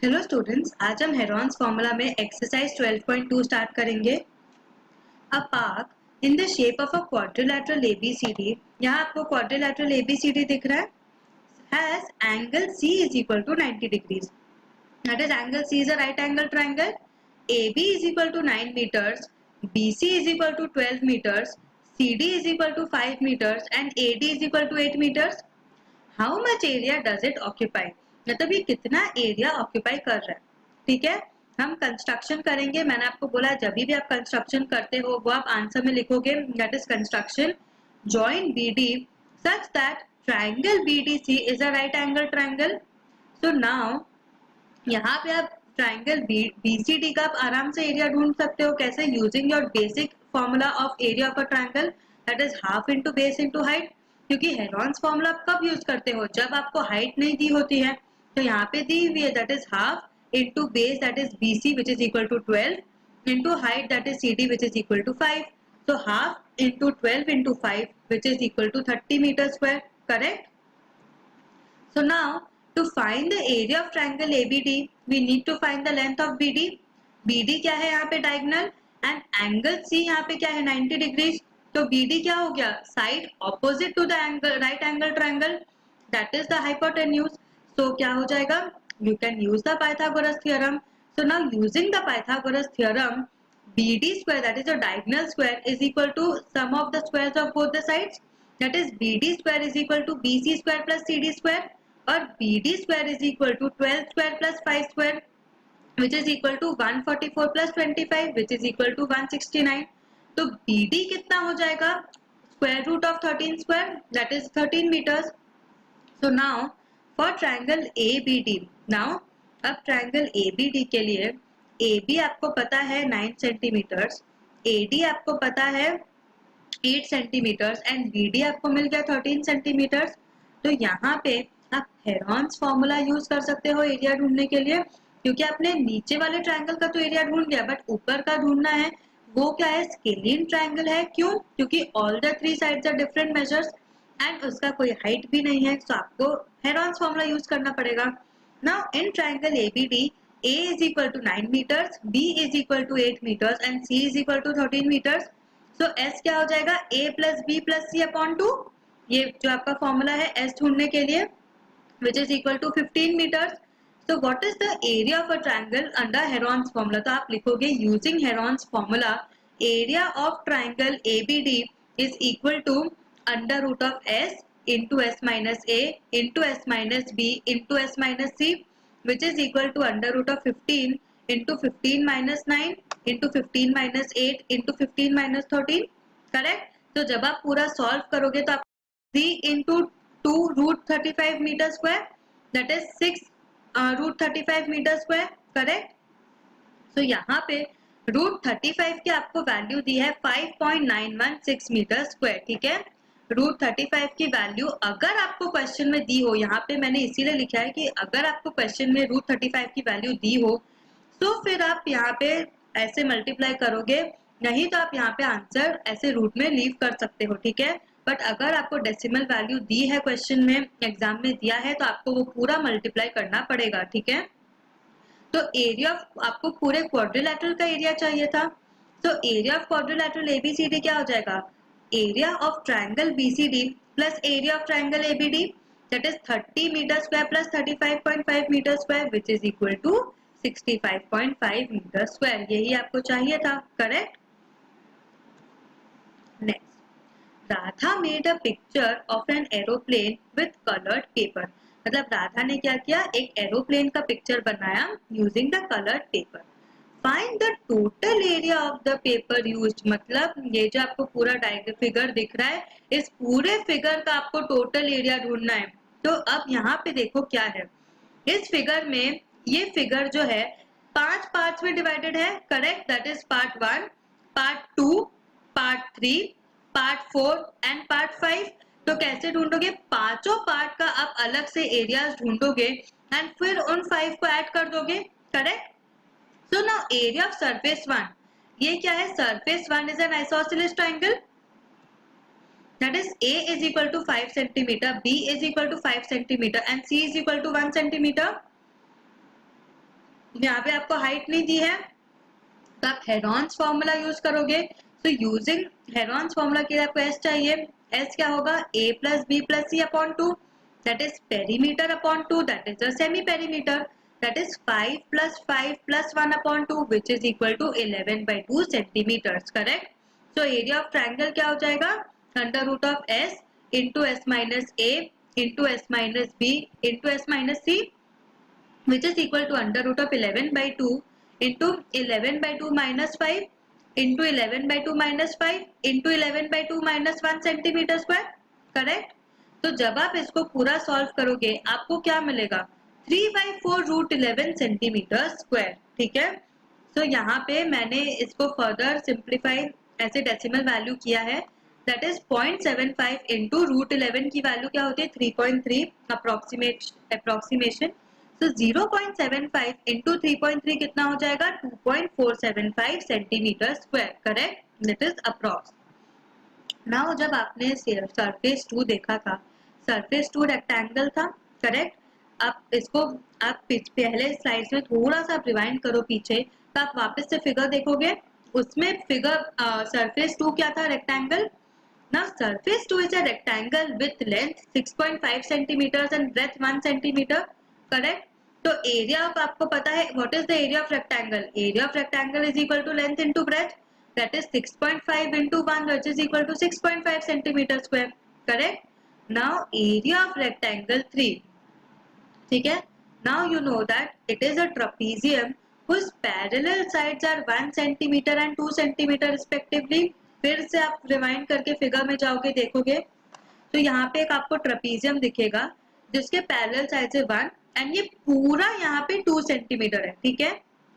Hello students, आज हम Heron's formula में एक्सरसाइज 12.2 स्टार्ट करेंगे। A park in the shape of a quadrilateral ABCD, यहाँ आपको क्वाड्रिलैटरल ABCD दिख रहा है, has angle C is equal to 90 degrees. That is, angle C is a right angle triangle. AB is equal to 9 meters, BC is equal to 12 meters, CD is equal to 5 meters and AD is equal to 8 meters. How much area does it occupy, मतलब ये कितना area occupy कर रहा है। ठीक है, हम construction करेंगे। मैंने आपको बोला जब भी आप कंस्ट्रक्शन करते हो वो आप आंसर में लिखोगे, that is construction join BD such that triangle BDC is a right angle triangle. So now यहाँ पे आप ट्राइंगल BCD का आप आराम से एरिया ढूंढ सकते हो। कैसे? Using your basic formula of area of a triangle, that is half into base into height. क्योंकि हेरॉन्स फॉर्मूला आप कब यूज करते हो? जब आपको हाइट नहीं दी होती है। तो यहाँ पे दी हुई है, that is half into base that is BC which is equal to 12 into height that is CD which is equal to 5। तो half into 12 into 5 which is equal to 30 metre square, correct? So now to find the area of triangle ABD, we need to find the length of BD. BD क्या है यहाँ पे? Diagonal. And angle C यहाँ पे क्या है? 90 degrees. तो BD क्या हो गया? Side opposite to the angle, right angle triangle, that is the hypotenuse. So क्या हो जाएगा? You can use the Pythagoras theorem. So now using the Pythagoras theorem, BD square, that is a diagonal square, is equal to sum of the squares of both the sides. That is BD square is equal to BC square plus CD square. और BD square is equal to 12 square plus 5 square which is equal to 144 plus 25 which is equal to 169. तो BD कितना हो जाएगा? Square root of 13 square, that is 13 meters. So now for triangle ABD, now अब triangle ABD के लिए AB आपको पता है 9 सेंटीमीटर्स, AD आपको पता है 8 सेंटीमीटर्स एंड BD आपको मिल गया 13 सेंटीमीटर्स। तो यहाँ पे आप हेरॉन्स फॉर्मूला यूज कर सकते हो एरिया ढूंढने के लिए, क्योंकि आपने नीचे वाले ट्रायंगल का तो एरिया ढूंढ लिया, बट ऊपर का ढूंढना है। वो क्या है? स्केलियन ट्रायंगल है। क्यों? क्योंकि all the 3 sides are different measures and उसका कोई हाइट भी नहीं है, तो आपको हेरॉन्स फॉर्मूला यूज करना पड़ेगा। Now in triangle ABD, A is equal to 9 meters, B is equal to 8 meters and C is equal to 13 meters. So S क्या हो जाएगा? A plus B plus C upon 2। ये जो आपका formula है S ढूंढने के लिए, which is equal to 15 meters. So what is the area of a triangle under Heron's formula? तो आप लिखोगे using Heron's formula, area of triangle ABD is equal to under root of S into S minus A into S minus B into S minus C, which is equal to under root of 15 into 15 minus 9 into 15 minus 8 into 15 minus 13, correct? तो जब आप पूरा solve करोगे तो आप 3 into 2 root 35 meter square, that is 6 root 35 meter square, correct? तो यहाँ पे रूट 35 की आपको वैल्यू दी है 5.916 मीटर स्क्वायर। ठीक है, रूट 35 की वैल्यू अगर आपको क्वेश्चन में दी हो, यहाँ पे मैंने इसीलिए लिखा है कि अगर आपको क्वेश्चन में रूट 35 की वैल्यू दी हो तो फिर आप यहाँ पे ऐसे मल्टीप्लाई करोगे, नहीं तो आप यहाँ पे आंसर ऐसे रूट में लीव कर सकते हो। ठीक है, बट अगर आपको डेसिमल वैल्यू दी है, क्वेश्चन में एग्जाम में दिया है, तो आपको वो पूरा मल्टीप्लाई करना पड़ेगा। ठीक है, तो एरिया आपको पूरे क्वाड्रिलैटरल का एरिया चाहिए था, तो एरिया ऑफ क्वाड्रिलैटरल ABCD क्या हो जाएगा? Area of triangle BCD plus area of triangle ABD, that is 30 metre square plus 35.5 metre square which is equal to 65.5 metre square. यही आपको चाहिए था, correct? Next, Radha made a picture of an aeroplane with coloured paper. मतलब राधा ने क्या किया? एक aeroplane का पिक्चर बनाया using the coloured paper. Find the total area of the paper used, मतलब ये जो आपको पूरा फिगर दिख रहा है, इस पूरे फिगर का आपको टोटल एरिया ढूंढना है। तो अब यहाँ पे देखो क्या है इस फिगर में। ये फिगर जो है 5 पार्ट्स में डिवाइडेड है, correct? That is part 1, part 2, part 3, part 4 and part 5। तो कैसे ढूंढोगे? पांचों पार्ट का आप अलग से एरियाज ढूंढोगे एंड फिर उन 5 को ऐड कर दोगे, correct? So now area of surface 1, ये क्या है? Surface 1 is an isosceles triangle, that is A is equal to 5 centimeter, B is equal to 5 centimeter and C is equal to 1 centimeter. यहाँ पे आपको हाइट नहीं दी है तो आप हेरॉन्स फॉर्मूला यूज करोगे। सो यूजिंग हेरॉन्स फॉर्मूला के लिए आपको एस चाहिए। एस क्या होगा, A plus B plus C upon two, that is perimeter upon two, that is the semi perimeter, that is 5 plus 1 upon two which is equal to 11/2 centimetres, correct. So area of triangle क्या हो जाएगा, under root of S into S minus A into S minus B into S minus C which is equal to under root of 11/2 into 11/2 minus 5 into 11/2 minus 5 into 11/2 minus 1 centimetre square, correct. तो जब आप इसको पूरा solve करोगे आपको क्या मिलेगा, 3/4 root 11 centimetre square, ठीक है। तो यहाँ पे मैंने इसको फर्दर सिंप्लीफाई ऐसे डेसिमल वैल्यू किया है, दैट इज 0.75 इंटू रूट 11 की वैल्यू क्या होती है 3.3 अप्रोक्सीमेशन। तो 0.75 इंटू 3.3 कितना हो जाएगा 2.475 centimetre square, correct, that is approx. Now जब आपने सरफेस 2 देखा था, सरफेस 2 रेक्टेंगल था, करेक्ट। आप इसको आप पहले स्लाइड्स में थोड़ा सा रिवाइंड करो पीछे तो आप वापस से फिगर देखोगे, उसमें फिगर सरफेस 2 क्या था, rectangle. Now surface 2 is a rectangle with length 6.5 centimeters and breadth 1 centimeter, correct। तो area of आपको पता है what is the area of rectangle, area of rectangle is equal to length into breadth, that is 6.5 into 1 which is equal to 6.5 centimeter square, correct। Now area of rectangle 3, ठीक है। Now you know that it is a trapezium whose parallel sides are 1 centimeter and 2 centimeter respectively। फिर से आप rewind करके figure में जाओगे देखोगे तो यहाँ पे एक आपको ट्रपीजियम दिखेगा जिसके पैरेलल साइड है 1 एंड ये पूरा यहाँ पे 2 सेंटीमीटर है, ठीक है।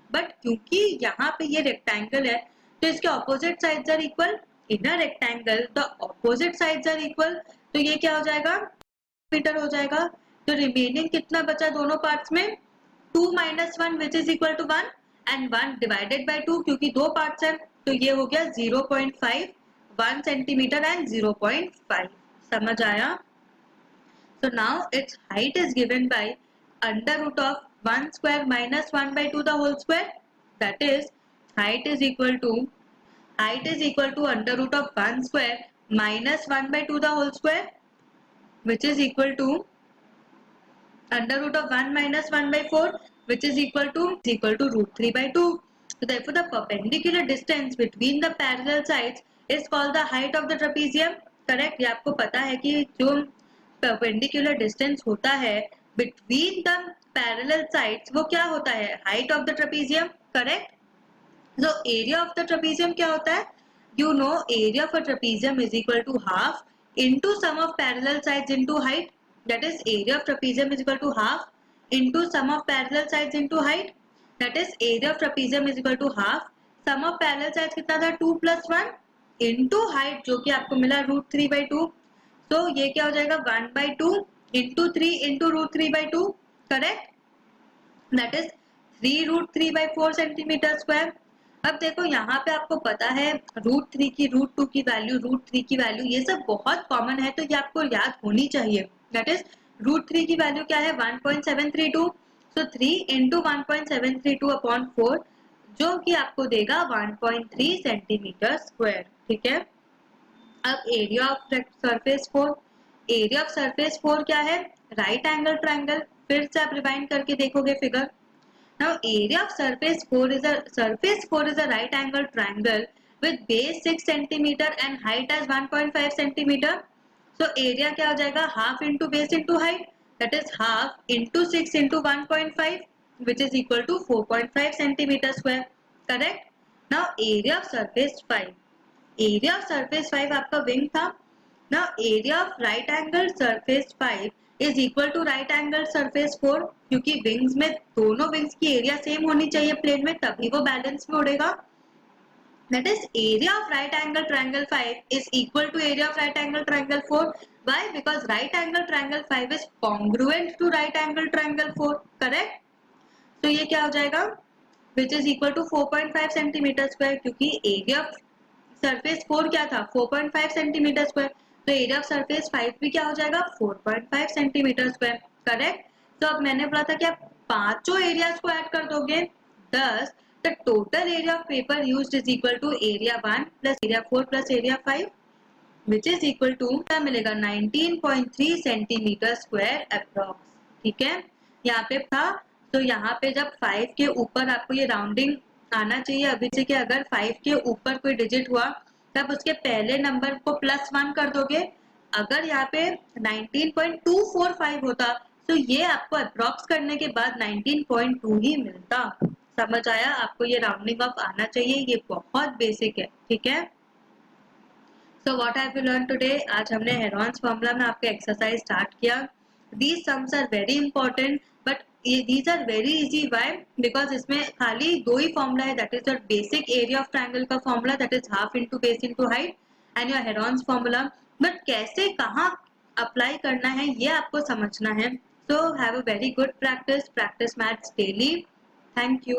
बट क्योंकि यहाँ पे ये रेक्टेंगल है तो इसके opposite sides are equal, in a rectangle the opposite sides are equal, तो ये क्या हो जाएगा मीटर हो जाएगा। तो रिमेनिंग कितना बचा दोनों पार्ट्स में, 2 minus 1 which is equal to 1 and 1 divided by 2 क्योंकि दो पार्ट्स हैं तो ये हो गया 0.5, 1 सेंटीमीटर एंड 0.5, समझ आया। So now its height is given by under root of 1 square minus 1/2 the whole square, that is height is equal to under root of 1 square minus 1/2 the whole square which is equal to under root of 1 minus 1/4 which is equal to root 3/2. So therefore the perpendicular distance between the parallel sides is called the height of the trapezium, correct। ये आपको पता है कि जो perpendicular distance होता है between the parallel sides वो क्या होता है, height of the trapezium, correct। So area of the trapezium क्या होता है, you know area of a trapezium is equal to half into sum of parallel sides into height, that is area of trapezium is equal to half into sum of parallel sides into height, that is area of trapezium is equal to half sum of parallel sides कितना था 2 plus 1 into height जो कि आपको मिला √3/2, तो ये क्या हो जाएगा 1/2 into 3 into √3/2, correct, that is 3√3/4 centimetre square. अब देखो यहाँ पे आपको पता है √3 की √2 की वैल्यू √3 की वैल्यू ये सब बहुत कॉमन है तो ये आपको याद होनी चाहिए, दैट इज √3 की वैल्यू क्या है 1.732, सो 3 into 1.732 अपॉन 4 जो कि आपको देगा 1.3 सेंटीमीटर स्क्वायर, ठीक है। अब area of surface 4, area of surface 4 क्या है, राइट एंगल ट्राइंगल, फिर से आप रिवाइंड करके देखोगे figure. Now area of surface 4 is a right angle triangle with base 6 centimeter and height as 1.5 centimeter. So area क्या हो जाएगा half into base into height, that is half into 6 into 1.5 which is equal to 4.5 centimeter square, correct। Now area of surface 5, area of surface 5 आपका wing था। Now area of right angle surface 5 is equal to right angle surface 4 क्योंकि wings में दोनों wings की area same होनी चाहिए plane में तभी वो बैलेंस में उड़ेगा, that is area of right angle triangle 5 is equal to area of right angle triangle 4, why, because right angle triangle 5 is congruent to right angle triangle 4, correct। तो ये क्या हो जाएगा which is equal to 4.5 centimetre square क्योंकि area of surface 4 क्या था 4.5 centimetre square, तो area of surface 5 भी क्या हो जाएगा 4.5 सेंटीमीटर स्क्वायर, करेक्ट। तो अब मैंने बोला था कि आप पांचों एरियाज को ऐड कर दोगे, thus the total area of paper used is equal to area 1 plus area 4 plus area 5 which is equal to क्या मिलेगा 19.3 सेंटीमीटर स्क्वायर अप्रॉक्स। ठीक है, यहाँ पे था, तो यहाँ पे जब 5 के ऊपर आपको ये राउंडिंग आना चाहिए अभी से कि अगर 5 के ऊपर कोई डिजिट हुआ तब उसके पहले नंबर को +1 कर दोगे। अगर यहाँ पे 19.245 होता तो ये आपको अप्रॉक्स करने के बाद 19.2 ही मिलता। समझ आया? आपको ये राउंडिंग ऑफ आना चाहिए, ये बहुत बेसिक है। ठीक है, so what have you learn today? आज हमने हेरॉन्स फॉर्मूला में आपका एक्सरसाइज स्टार्ट किया। These sums are very important but these are very easy. Why? Because इसमें खाली दो ही फॉर्मूला है, that is your basic area of triangle का formula, that is half into base into height and your Heron's formula. But कैसे कहाँ apply करना है ये आपको समझना है। So have a very good practice maths daily. Thank you.